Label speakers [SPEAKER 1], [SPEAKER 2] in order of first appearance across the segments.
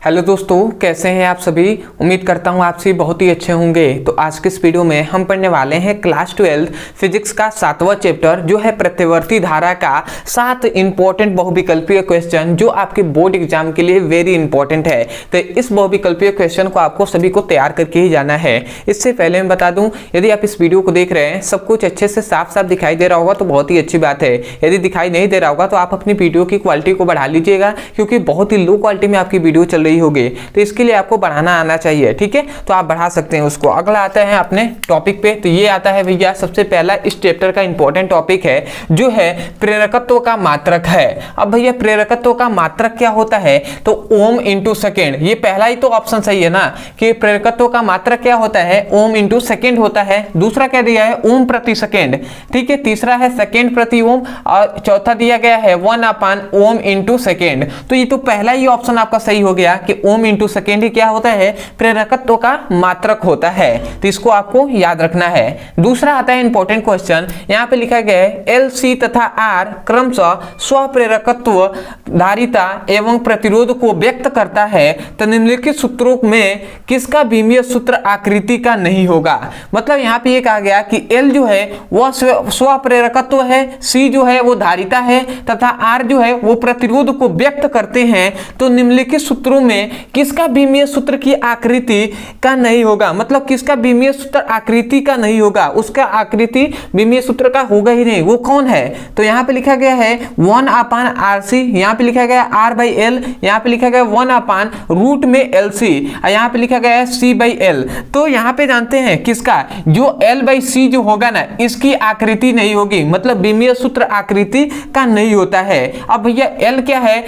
[SPEAKER 1] Hello दोस्तों, कैसे हैं आप सभी। उम्मीद करता हूं आप सभी बहुत ही अच्छे होंगे। तो आज के इस वीडियो में हम पढ़ने वाले हैं क्लास 12 फिजिक्स का 7वां चैप्टर जो है प्रतिवर्ती धारा का 7 इंपॉर्टेंट बहुविकल्पीय क्वेश्चन जो आपके बोर्ड एग्जाम के लिए वेरी इंपॉर्टेंट है। तो इस बहुविकल्पीय क्वेश्चन को आपको सभी को तैयार करके ही जाना है। इससे पहले मैं बता दूं, यदि आप इस वीडियो को देख रहे हैं सब कुछ अच्छे से साफ साफ दिखाई दे रहा होगा तो बहुत ही अच्छी बात है। यदि दिखाई नहीं दे रहा होगा तो आप अपनी वीडियो की क्वालिटी को बढ़ा लीजिएगा, क्योंकि बहुत ही लो क्वालिटी में आपकी वीडियो चल रही होगी। तो इसके लिए आपको बढ़ाना आना चाहिए, ठीक है। तो आप बढ़ा सकते हैं उसको। अगला आता है अपने टॉपिक पे। तो ये आता है भैया सबसे पहला इस चैप्टर का इंपॉर्टेंट टॉपिक है जो है प्रेरकत्व का मात्रक है। अब भैया प्रेरकत्व का मात्रक क्या होता है, तो ओम इंटू सेकेंड। ये पहला ही तो ऑप्शन सही है ना कि प्रेरकत्व का मात्रक क्या होता है, ओम इंटू सेकेंड होता है। दूसरा क्या दिया है, ओम प्रति सेकेंड, ठीक है। तीसरा है सेकेंड प्रति ओम और चौथा दिया गया है 1/ओम इंटू सेकेंड। तो ये तो पहला ही ऑप्शन आपका सही हो गया कि ओम इंटू सेकेंड ही क्या होता है, प्रेरकत्व का मात्रक होता है। तो इसको आपको याद रखना है। दूसरा आता है इंपॉर्टेंट क्वेश्चन, यहाँ पे लिखा गया है एल सी तथा आर क्रमशः स्वप्रेरकत्व, धारिता एवं प्रतिरोध को व्यक्त करता है, तो निम्नलिखित सूत्रों में किसका विमीय सूत्र आकृति का नहीं होगा। मतलब यहाँ पे ये कहा गया कि एल जो है वह स्वप्रेरकत्व है, सी जो है वो धारिता है तथा आर जो है वो प्रतिरोध को व्यक्त करते हैं, तो निम्नलिखित सूत्रों में किसका विमीय सूत्र की आकृति का नहीं होगा। मतलब किसका विमीय सूत्र आकृति का नहीं होगा, उसका आकृति विमीय सूत्र का होगा ही नहीं। वो कौन है, तो यहाँ पे लिखा गया है 1/RC, यहाँ पे लिखा गया R/L, यहाँ पे लिखा गया 1/रूट में LC, यहाँ पे लिखा गया है C/L। तो यहाँ पे जानते हैं किसका, जो L/C जो होगा ना इसकी आकृति नहीं होगी, मतलब विमीय सूत्र आकृति का नहीं होता है। अब भैया L क्या है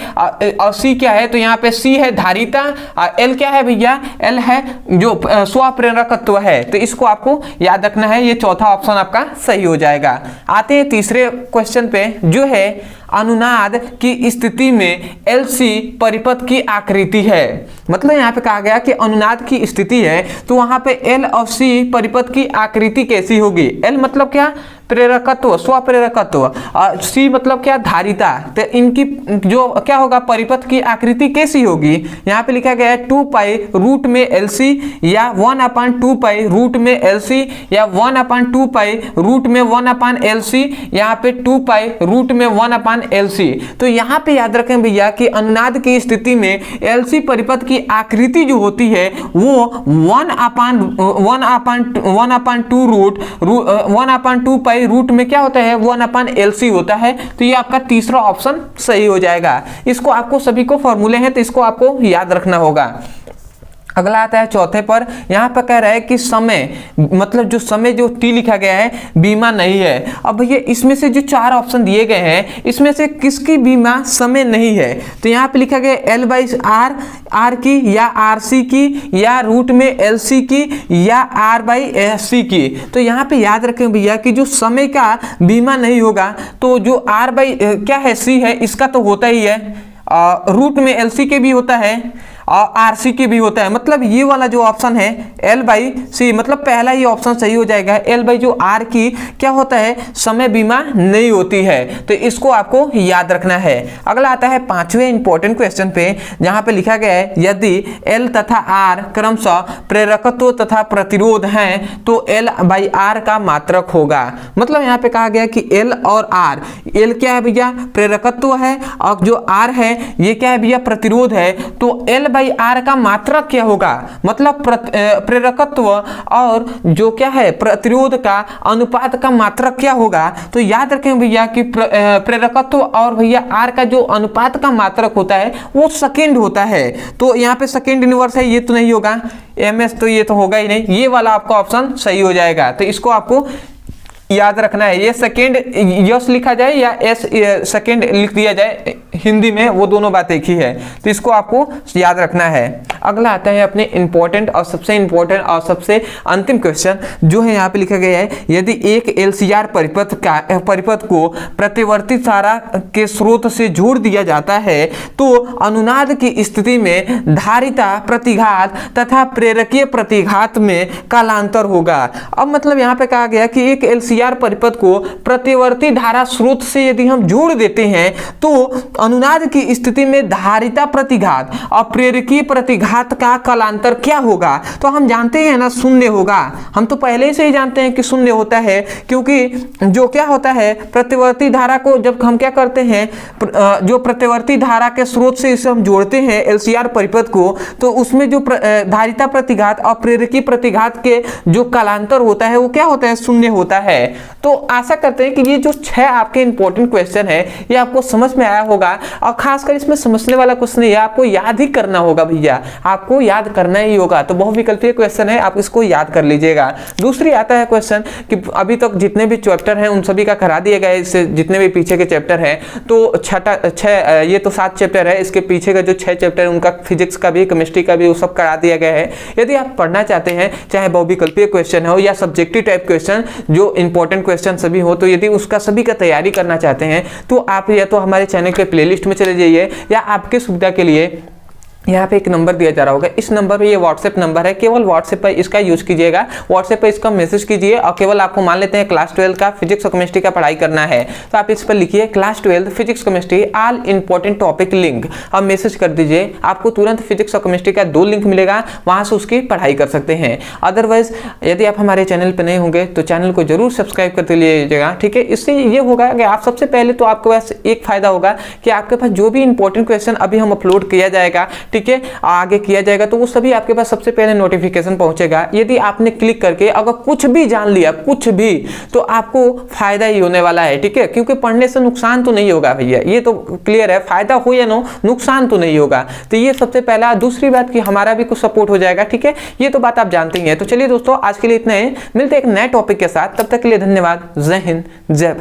[SPEAKER 1] और C क्या है, तो यहाँ पे C है धारिता, L क्या है भैया, L है जो स्वप्रेरकत्व है। तो इसको आपको याद रखना है, ये चौथा ऑप्शन आपका सही हो जाएगा। आते हैं तीसरे क्वेश्चन पे जो है अनुनाद की स्थिति में LC परिपथ की आकृति है। मतलब यहाँ पे कहा गया कि अनुनाद की स्थिति है तो वहां पे L और C परिपथ की आकृति कैसी होगी। L मतलब क्या, प्रेरकत्व, स्वप्रेरकत्व, और C मतलब क्या, धारिता। तो इनकी जो क्या होगा परिपथ की आकृति कैसी होगी, यहाँ पे लिखा गया है 2π रूट में LC या 1/2π रूट में LC या 1/2π रूट में 1/LC, यहाँ पे 2π रूट में 1/LC। तो यहाँ पे याद रखें भैया कि अनुनाद की स्थिति में LC परिपथ की आकृति जो होती है वो 1/2π रूट में क्या होता है 1/LC होता है। तो ये आपका तीसरा ऑप्शन सही हो जाएगा। इसको आपको सभी को फॉर्मूले हैं तो इसको आपको याद रखना होगा। अगला आता है चौथे पर, यहाँ पर कह रहा है कि समय, मतलब जो समय जो टी लिखा गया है बीमा नहीं है। अब भैया इसमें से जो चार ऑप्शन दिए गए हैं इसमें से किसकी बीमा समय नहीं है, तो यहाँ पे लिखा गया L/R, R की या RC की या रूट में LC की या R/C की। तो यहाँ पे याद रखें भैया कि जो समय का बीमा नहीं होगा तो जो क्या है C है इसका तो होता ही है, रूट में LC के भी होता है और RC की भी होता है। मतलब ये वाला जो ऑप्शन है L/C, मतलब पहला ही ऑप्शन सही हो जाएगा। L/ जो R की क्या होता है, समय बीमा नहीं होती है। तो इसको आपको याद रखना है। अगला आता है पांचवें इंपॉर्टेंट क्वेश्चन पे, जहां पे लिखा गया है यदि L तथा R क्रमशः प्रेरकत्व तथा प्रतिरोध हैं तो L/R का मात्रक होगा। मतलब यहाँ पे कहा गया कि L और R, L क्या है भैया, प्रेरकत्व है, और जो R है ये क्या है भैया, प्रतिरोध है। तो L/R का मात्रक क्या होगा, मतलब प्रेरकत्व और जो क्या है प्रतिरोध का अनुपात का मात्रक क्या होगा। तो याद रखें भैया कि प्रेरकत्व और भैया R का जो अनुपात का मात्रक होता है वो सेकेंड होता है। तो यहाँ पे सेकेंड इनवर्स है, ये तो नहीं होगा, MS तो ये तो होगा ही नहीं। ये वाला आपका ऑप्शन सही हो जाएगा। तो इसको आपको याद रखना है। ये सेकेंड यस लिखा जाए या एस सेकेंड लिख दिया जाए हिंदी में, वो दोनों बात एक ही है। तो इसको आपको याद रखना है। अगला आता है अपने इंपॉर्टेंट और सबसे इंपॉर्टेंट और सबसे अंतिम क्वेश्चन जो है यहाँ पे लिखा गया है यदि एक LCR परिपथ को प्रतिवर्ती धारा के स्रोत से जोड़ दिया जाता है तो अनुनाद की स्थिति में धारिता प्रतिघात तथा प्रेरकीय प्रतिघात में कालांतर होगा। अब मतलब यहाँ पे कहा गया कि एक LCR एलसीआर परिपथ को प्रतिवर्ती धारा स्रोत से यदि हम जोड़ देते हैं तो अनुनाद की स्थिति में धारिता प्रतिघात और प्रेरकीय प्रतिघात का कालांतर क्या होगा? तो हम जानते हैं ना, शून्य होगा। हम तो पहले से ही जानते हैं कि शून्य होता है, क्योंकि जो क्या होता है, प्रतिवर्ती धारा को जब हम क्या करते हैं, जो प्रतिवर्ती धारा के स्रोत से इसे हम जोड़ते हैं एलसीआर परिपथ को, तो उसमें जो धारिता प्रतिघात और प्रेरकीय प्रतिघात के जो कालांतर होता है वो क्या होता है, शून्य होता है। तो आशा करते हैं कि ये जो 6 आपके इंपॉर्टेंट क्वेश्चन है ये आपको समझ में आया होगा, और खासकर इसमें समझने वाला कुछ नहीं है, आपको याद ही करना होगा भैया, आपको याद करना ही होगा। तो बहुविकल्पीय क्वेश्चन है, आप इसको याद कर लीजिएगा। दूसरी आता है क्वेश्चन कि अभी तक जितने भी चैप्टर हैं उन सभी का करा दिया गया है, इससे जितने भी पीछे के चैप्टर हैं, तो 6 ये तो 7 चैप्टर है, इसके पीछे का जो 6 चैप्टर है उनका फिजिक्स का भी, केमिस्ट्री का भी, वो सब करा दिया गया है। यदि आप पढ़ना चाहते हैं, चाहे बहुविकल्पीय क्वेश्चन हो या सब्जेक्टिव टाइप क्वेश्चन जो इंपॉर्टेंट क्वेश्चन सभी हो, तो यदि उसका सभी का तैयारी करना चाहते हैं तो आप या तो हमारे चैनल के प्लेलिस्ट में चले जाइए, या आपके सुविधा के लिए यहाँ पे एक नंबर दिया जा रहा होगा, इस नंबर पे, ये व्हाट्सएप नंबर है, केवल व्हाट्सएप पर इसका यूज कीजिएगा, व्हाट्सएप पर इसका मैसेज कीजिए, और केवल आपको मान लेते हैं क्लास 12 का फिजिक्स और केमिस्ट्री का पढ़ाई करना है, तो आप इस पर लिखिए class 12 physics chemistry all important topic link, अब मैसेज कर दीजिए, आपको तुरंत फिजिक्स और केमिस्ट्री का 2 लिंक मिलेगा, वहां से उसकी पढ़ाई कर सकते हैं। अदरवाइज यदि आप हमारे चैनल पर नहीं होंगे तो चैनल को जरूर सब्सक्राइब करते लीजिएगा, ठीक है। इससे ये होगा कि आप सबसे पहले तो आपके पास एक फायदा होगा कि आपके पास जो भी इंपॉर्टेंट क्वेश्चन अभी हम अपलोड किया जाएगा, ठीक है, आगे किया जाएगा, तो वो सभी आपके पास सबसे पहले नोटिफिकेशन पहुंचेगा। यदि आपने क्लिक करके अगर कुछ भी जान लिया, कुछ भी, तो आपको फायदा ही होने वाला है, ठीक है, क्योंकि पढ़ने से नुकसान तो नहीं होगा भैया, ये तो क्लियर है, फायदा हो या नो, नुकसान तो नहीं होगा। तो ये सबसे पहला। दूसरी बात कि हमारा भी कुछ सपोर्ट हो जाएगा, ठीक है, ये तो बात आप जानते ही हैं। तो चलिए दोस्तों, आज के लिए इतना ही, मिलते हैं एक नए टॉपिक के साथ, तब तक के लिए धन्यवाद। जय हिंद, जय भारत।